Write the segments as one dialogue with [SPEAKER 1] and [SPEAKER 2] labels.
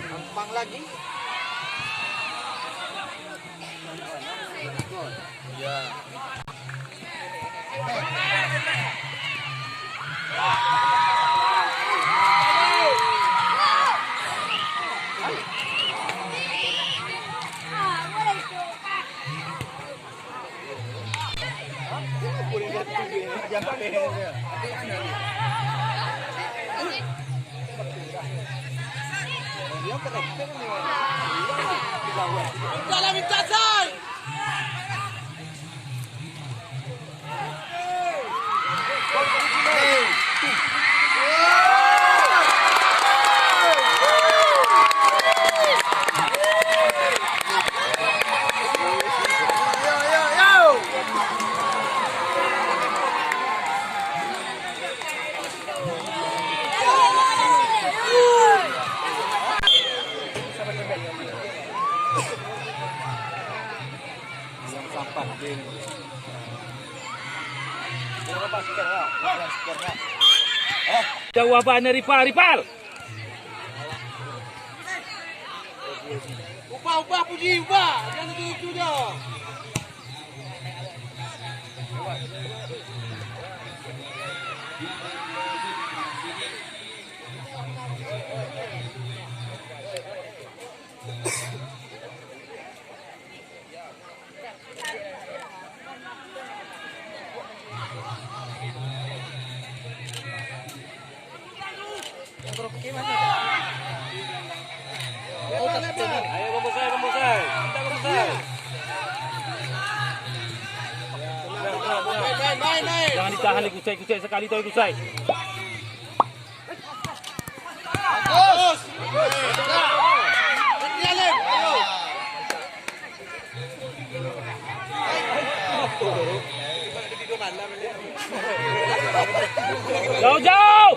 [SPEAKER 1] Gampang lagi. Ya.
[SPEAKER 2] Dalam lintasan.
[SPEAKER 3] Jawabannya Ripal.
[SPEAKER 2] Ubah Puji, ubah. Jangan tutup dah.
[SPEAKER 3] Ayo Bombosai. Kita Bombosai.
[SPEAKER 2] Main.
[SPEAKER 3] Jangan ditahan nih Kusai sekali tuh Kusai.
[SPEAKER 2] Bagus. Jalan. Ayo.
[SPEAKER 3] Jauh.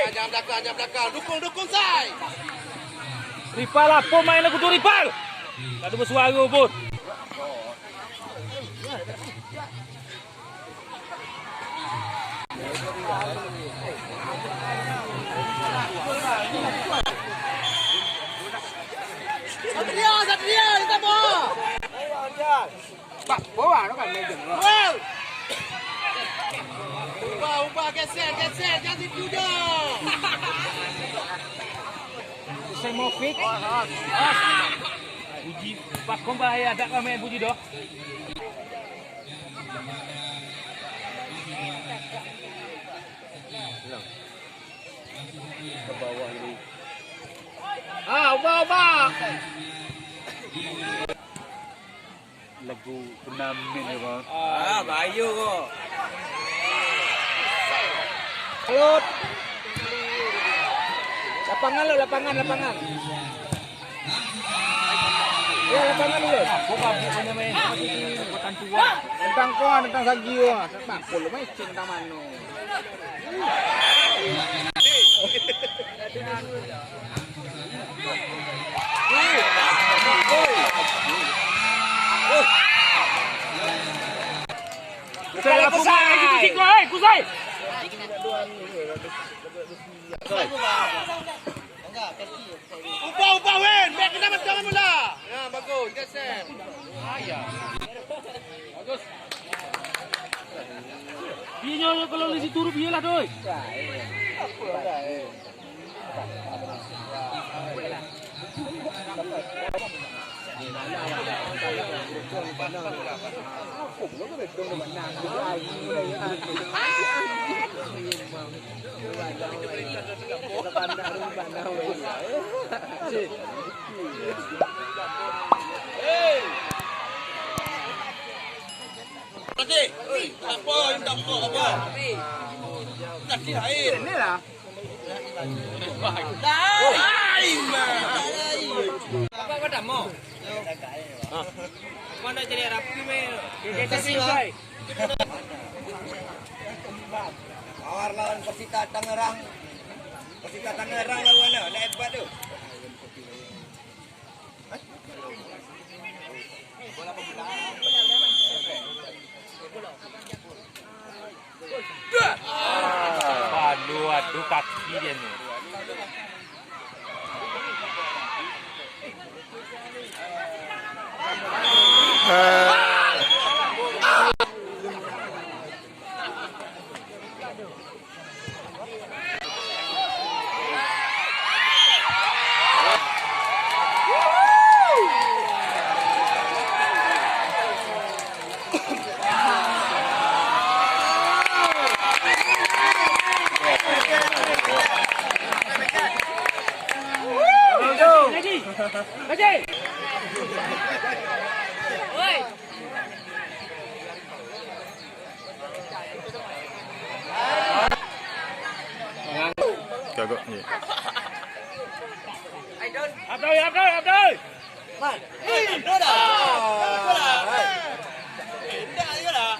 [SPEAKER 2] Jangan belakang. Dukung Sai.
[SPEAKER 3] Ripal apa main lagu tu Ripal? Tak ada bersuara pun.
[SPEAKER 2] Satria, kita mau.
[SPEAKER 1] Pak, bawa nó kan meja.
[SPEAKER 2] Wow. Ubah, geser, jangan tipu dah.
[SPEAKER 3] Saya mau fit. Puji Pak Kombahaya ada main Puji doh.
[SPEAKER 1] Ke bawah ini. Ubah.
[SPEAKER 3] Lagu pengamen ya bang.
[SPEAKER 1] Bayu kok. Salut. Lapangan. Ya, lapangan dulu.
[SPEAKER 3] Aku mabuk punya main. Kekuatan tua.
[SPEAKER 1] Tentang Sagio. Tak perlu main tentang mano.
[SPEAKER 3] Kusai.
[SPEAKER 2] Ubah, Wen. Back kita jangan mula. Ya, bagus. Geser. Bagus.
[SPEAKER 3] Biar kalau di situ biar lah doi.
[SPEAKER 2] Apa? Tak kirain.
[SPEAKER 1] Ini lah.
[SPEAKER 2] Lain. dah mau. Mana jadi rapi main. Kita selesai.
[SPEAKER 4] Awar lawan Persita Tangerang. Persita Tangerang lawannya, nak hebat tu.
[SPEAKER 3] Aduh kaki dia ni. Lagi. Oi.
[SPEAKER 5] Kagak ni.
[SPEAKER 3] Abdul.
[SPEAKER 4] Man. Dah dah. Dah je lah.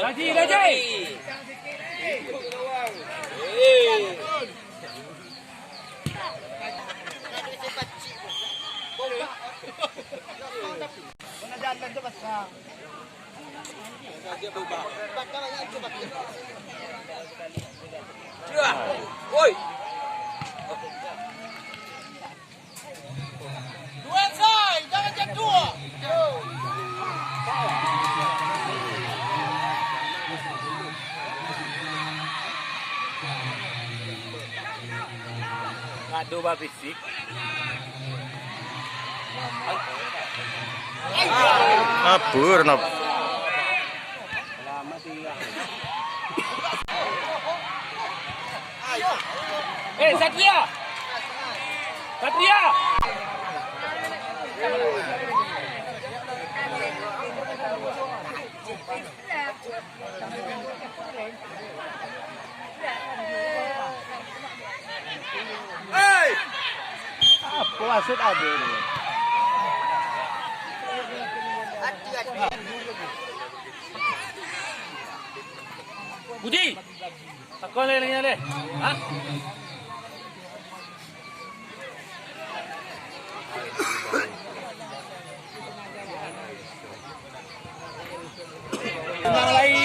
[SPEAKER 3] Raji.
[SPEAKER 4] Mana jalan tu pasang.
[SPEAKER 2] Oi. Dua sai, jangan jam dua.
[SPEAKER 3] Aduh bah fisik.
[SPEAKER 5] Apa nak?
[SPEAKER 3] Satria.
[SPEAKER 2] Hey!
[SPEAKER 1] Apa maksud ada ni?
[SPEAKER 3] Budi. Aku lagi ni. Ha?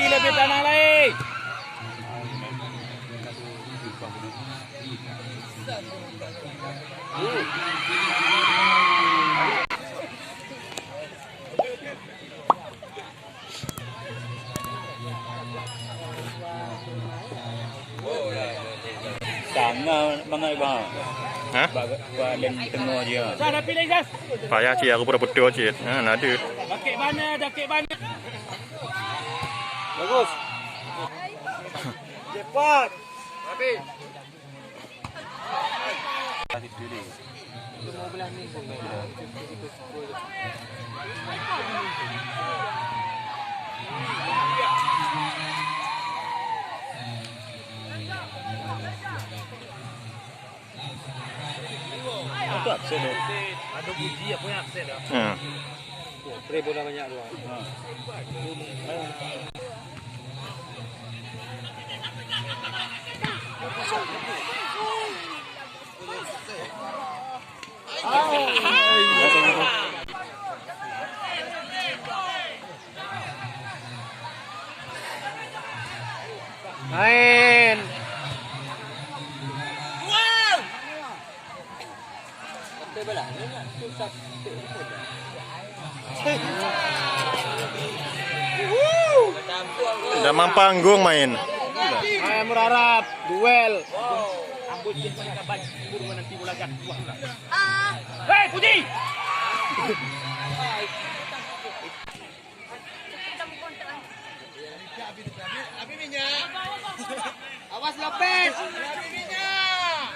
[SPEAKER 3] Lebih tenang lagi. Sama mana bang?
[SPEAKER 5] Ha?
[SPEAKER 3] Badan tengah dia. Dah pilih Zaz.
[SPEAKER 5] Payah cik aku pura betul cik. Ha, nak ada.
[SPEAKER 3] Dakik mana?
[SPEAKER 1] Bagus. Cepat.
[SPEAKER 2] Habis.
[SPEAKER 3] Itu absen tu. Ada Budi apa yang absen dah.
[SPEAKER 5] Ha.
[SPEAKER 1] Pre bola banyak tu. Main.
[SPEAKER 5] Damang panggung main.
[SPEAKER 1] Main murarap, duel.
[SPEAKER 3] Ambut dia pakai kaban. Buru nanti bola jatuh pula. Hei, Budi.
[SPEAKER 2] Habis minyak. Awas Lopez. Habis minyak.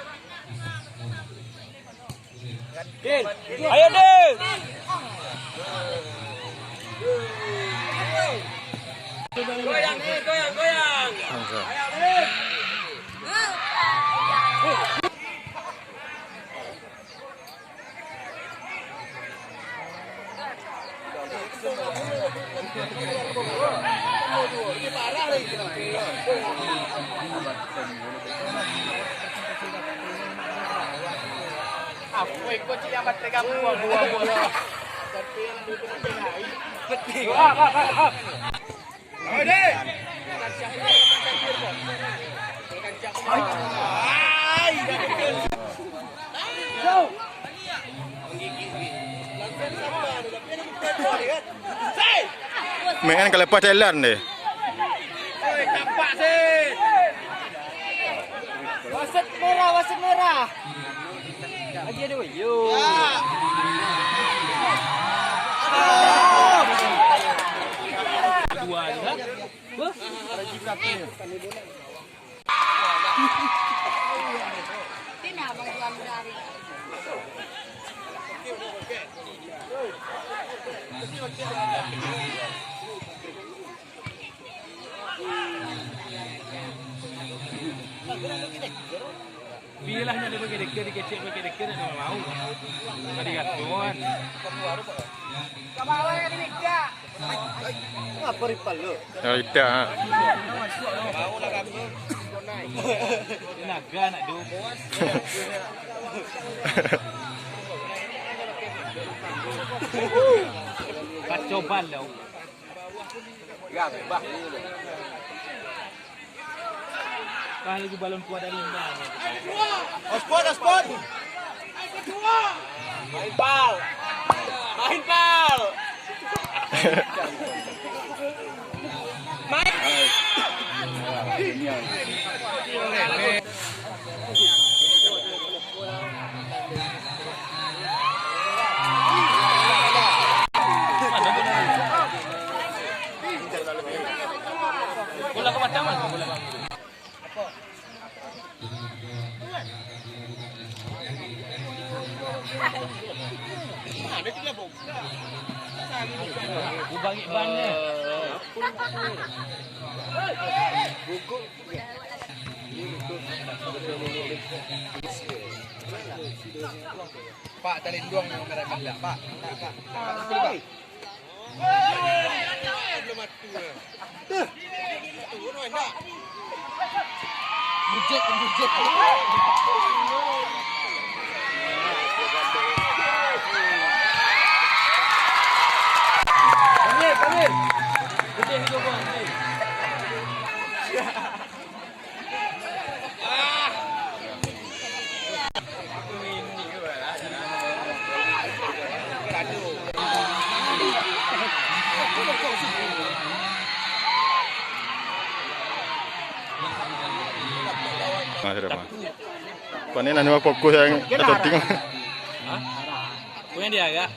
[SPEAKER 3] Din. Ayo, Din.
[SPEAKER 2] Goyang.
[SPEAKER 5] Angkat.
[SPEAKER 2] Ayo, Din.
[SPEAKER 3] Woi, coach yang batai kamu buah.
[SPEAKER 2] Penting.
[SPEAKER 3] Up.
[SPEAKER 2] Ode. Ai, dah betul.
[SPEAKER 3] Go.
[SPEAKER 5] Main kan lepas jalan deh.
[SPEAKER 2] Oi, campak sih.
[SPEAKER 1] Wasit merah. Lagi ada weh. Yo.
[SPEAKER 3] Dua dah.
[SPEAKER 6] Tin abang tuan dari.
[SPEAKER 3] Bilah nak bagi dekat dikecek nak mau. Tadi katuan.
[SPEAKER 1] Apa ripal lo?
[SPEAKER 5] Tidak. Ha.
[SPEAKER 3] Dia naga nak do. Kacau balau.
[SPEAKER 1] Ya, bah.
[SPEAKER 3] Kah lagi balon kuat dari mana?
[SPEAKER 2] Ospon. Main pal.
[SPEAKER 3] Bola ke macam mana? Bola ke. Ubang ibannya.
[SPEAKER 2] Pak tali duang yang merah gelap, Pak. Belum mati. Turun dah.
[SPEAKER 1] Bujet. Panggil.
[SPEAKER 3] Putih hidup bang.
[SPEAKER 5] Masih depan. Panen anu fokus yang shooting.
[SPEAKER 3] Punya dia agak.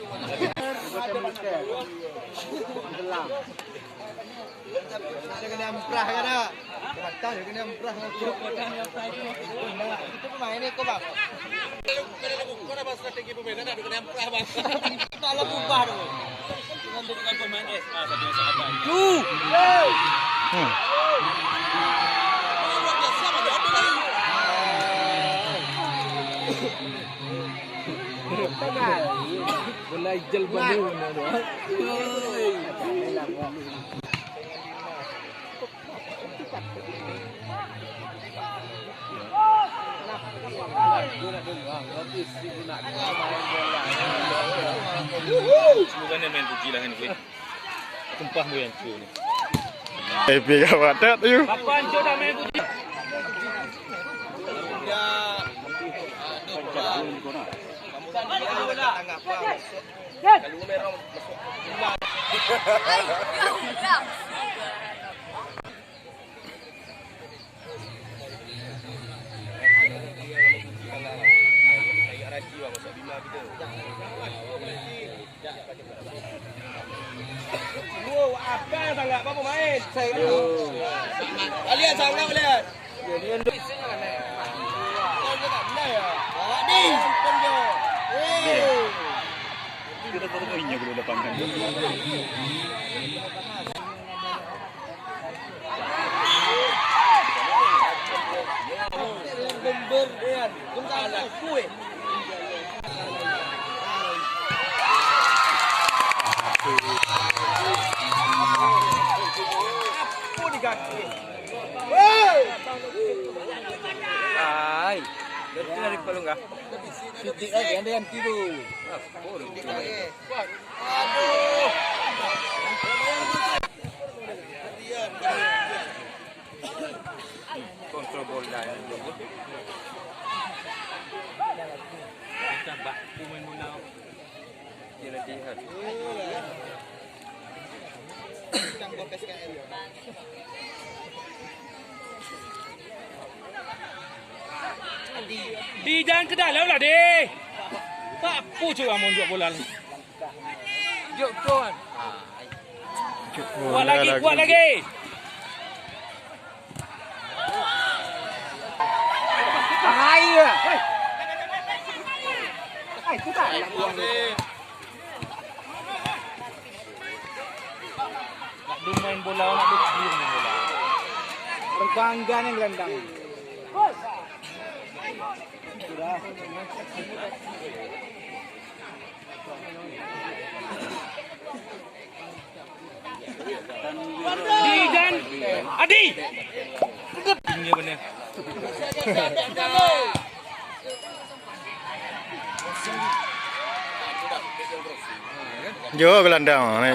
[SPEAKER 1] Dia kena emprah kan dah. Kata dia kena emprah aku. Itu pemain ni kau bang.
[SPEAKER 2] Kau dah bahas strategi pemain nak kena emprah bang.
[SPEAKER 1] Tak lah berubah tu.
[SPEAKER 3] Dengan bukan pemain S. Satu yang sahabat.
[SPEAKER 1] Bola ijal baru ni tu.
[SPEAKER 3] Semoga dia main puji lah kan ni. Sumpah mu yang cu ni.
[SPEAKER 5] Epic awak tak tu.
[SPEAKER 3] Kapan cu dah main puji?
[SPEAKER 2] Apa sangat apa main? Alian sangat lihat.
[SPEAKER 5] Kita tahu kau inya belum depan kan.
[SPEAKER 1] Gember dia. Gember kue.
[SPEAKER 2] Apa di kaki?
[SPEAKER 1] Ai.
[SPEAKER 3] Itu dari Palungga.
[SPEAKER 4] Sidik lagi, ada yang tiru.
[SPEAKER 1] Aduh.
[SPEAKER 3] Kontrol bola yang dulu. Kita bak pemain bola. Dia nanti hat. Di jangan ke dalam lah deh. Tak apa cuba monjok bola ni. Jok tuan. Kuat lagi, kuat lagi.
[SPEAKER 4] Bahaya. Itu tak nak buang ni.
[SPEAKER 3] Nak main bola, nak main bola.
[SPEAKER 4] Berbangga yang gelandang. Sudah.
[SPEAKER 3] Dijan Adi. Ini benar.
[SPEAKER 5] Jo gelandang ni.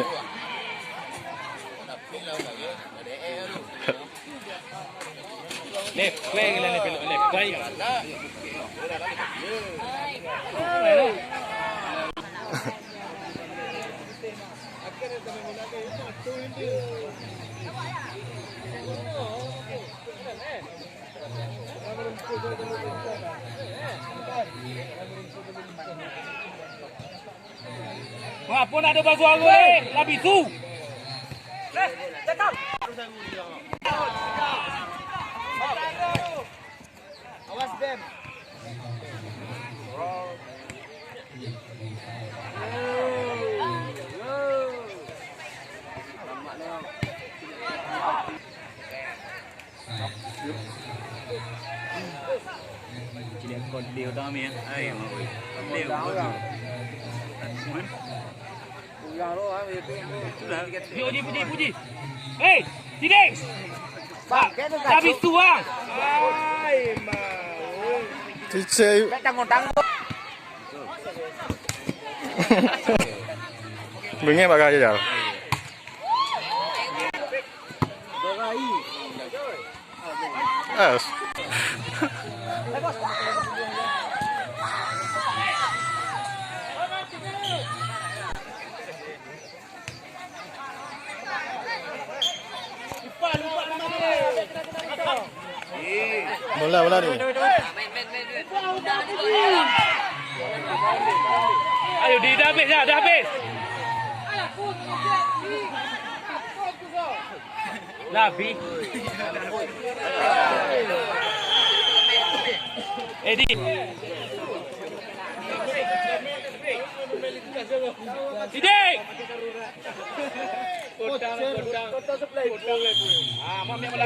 [SPEAKER 3] Left play gelandang peluk left play. Wah, pun ada baju gue, lebih tu.
[SPEAKER 1] Awas Bem.
[SPEAKER 3] Con điều đó miếng, ai mà điều Puji, puji, puji. Hey, sini. Habis tuang.
[SPEAKER 4] Ai mau.
[SPEAKER 5] Cice.
[SPEAKER 4] Tanggung-tanggung.
[SPEAKER 5] Bengek bagai je. As. Bola ni.
[SPEAKER 3] Ayo di dah habis dah habis. Dah habis. Edi. Sidik. Kota sebelah. Ah, mau ambil bola.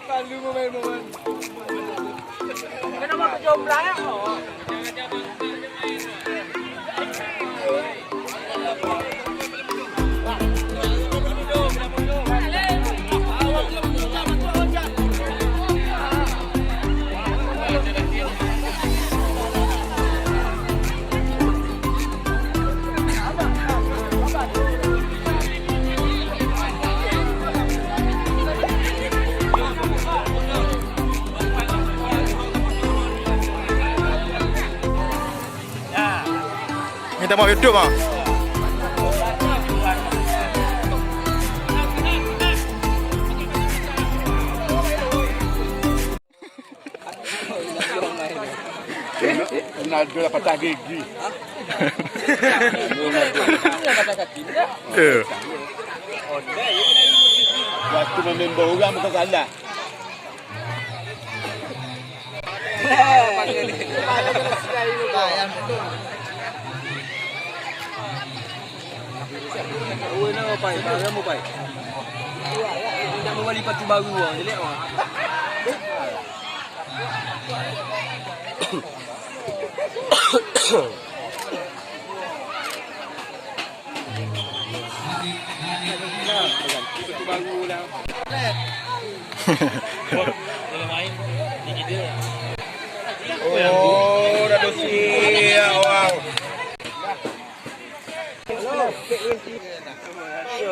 [SPEAKER 1] Pandu momen.
[SPEAKER 4] Kenapa kejomblangnya?
[SPEAKER 5] Minta maaf YouTube ah.
[SPEAKER 2] Ronaldo dah patah gigi. Waktu member orang bukan salah.
[SPEAKER 4] Tidak mau lipat tu baru orang jelek orang.
[SPEAKER 3] Kalau main di kita.
[SPEAKER 4] Oh, dah dosi orang.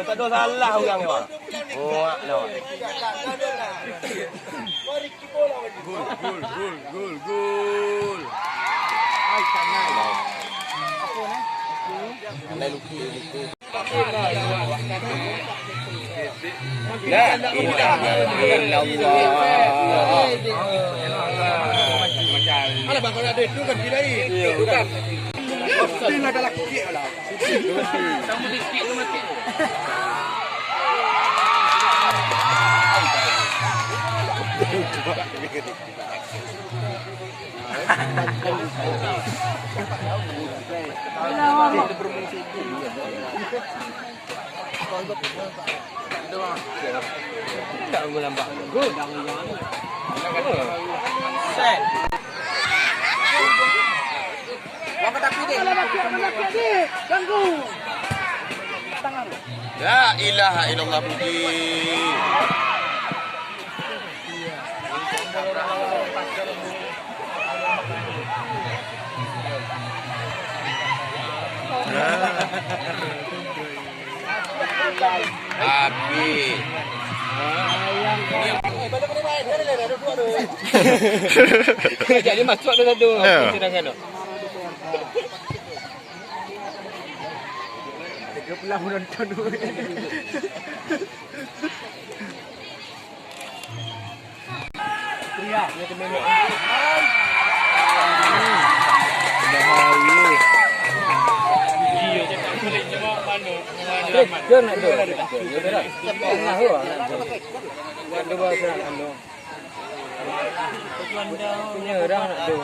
[SPEAKER 4] Tak ada salah orang ni, Bang. Oh, no. Gol. Ai sangat. Apa ni? Pandai lupa. La ilaha illallah.
[SPEAKER 2] Alah bang, kalau ada itu kan tidak ini. Bukan. Mesti ada laki lah.
[SPEAKER 3] Sama sikit tu mati. Tak nampak. Gol. Set. Wang tapi dia. Ganggu. Tangan.
[SPEAKER 4] La ilaha illallah puji. Api.
[SPEAKER 3] Jadi masuk ada satu.
[SPEAKER 5] Ya.
[SPEAKER 3] Sedangkan tu.
[SPEAKER 1] Pulang menonton dulu. Pria, dia temen.
[SPEAKER 3] Bahaya. Dia cakap boleh cuma mana lamat.
[SPEAKER 1] Dia nak tu. Dia berat. Tengah tu. Buat dua nak tu. Punya orang nak tu.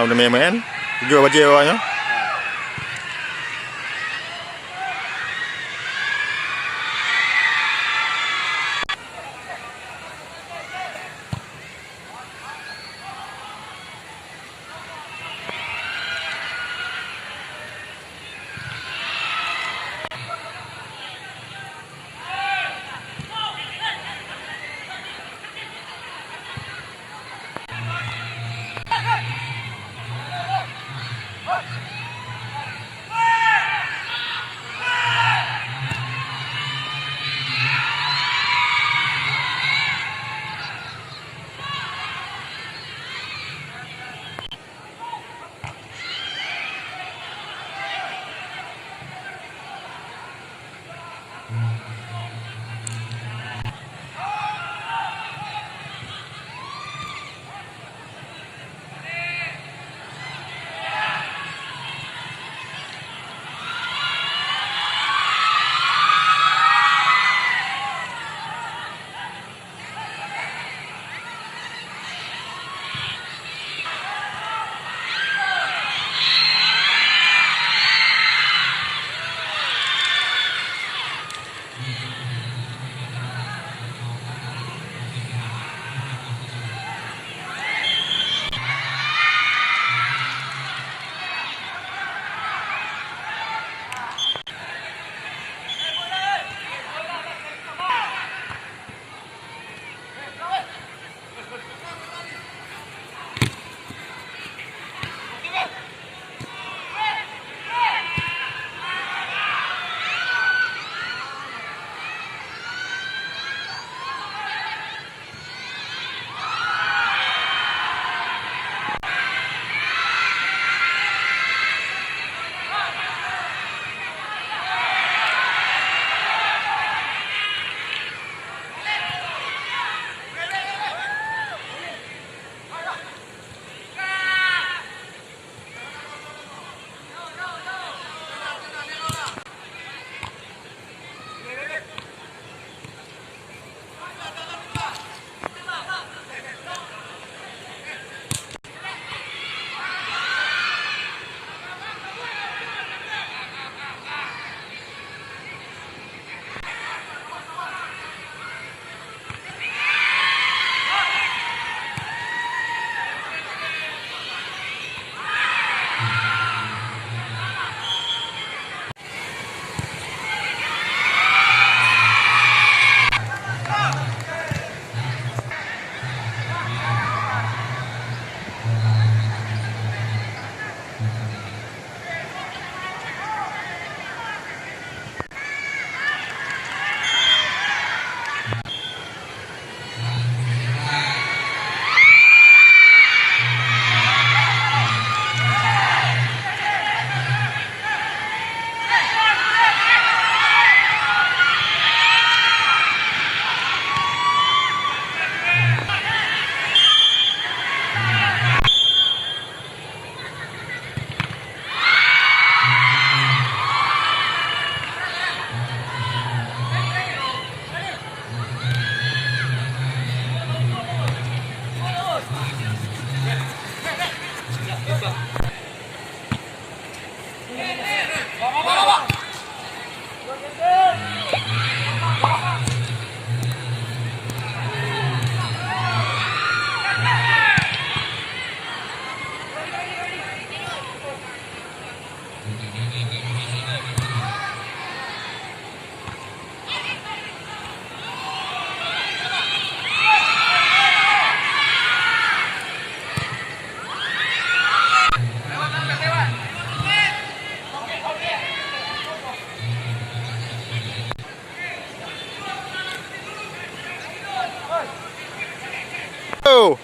[SPEAKER 5] udah main-main. Juga baca awaknya. Oh.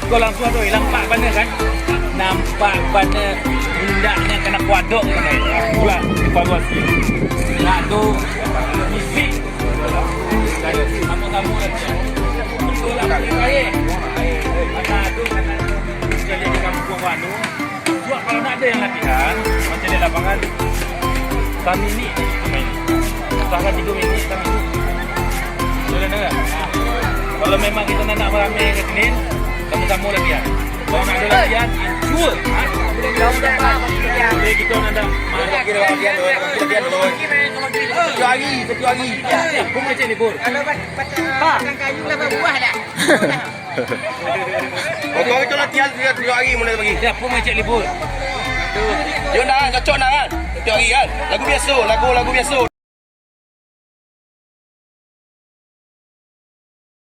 [SPEAKER 3] Kau langsung tu nampak mana kan? Nampak mana hendaknya kena kuaduk kan? Itulah evaluasi. Nak tu misi. Kamu lagi. Itulah baik. Mana tu jadi di kampung Wanu. Sebab kalau nak ada yang latihan macam di lapangan kami ni main. Setakat 3 minit kami ni. Dengar. Kalau memang kita nak beramai ke Senin, sama-sama latihan. Kalau nak ada latihan, insure. Boleh kita nak ada
[SPEAKER 4] Kira latihan dulu. Satu hari.
[SPEAKER 3] Pun macam ni pun.
[SPEAKER 2] Kalau batang kayu lah buah dah.
[SPEAKER 4] Kau itu latihan 3 hari mula bagi.
[SPEAKER 3] Dah pun macam libur.
[SPEAKER 4] Dia nak cocok nak kan? 3 hari kan? Lagu biasa.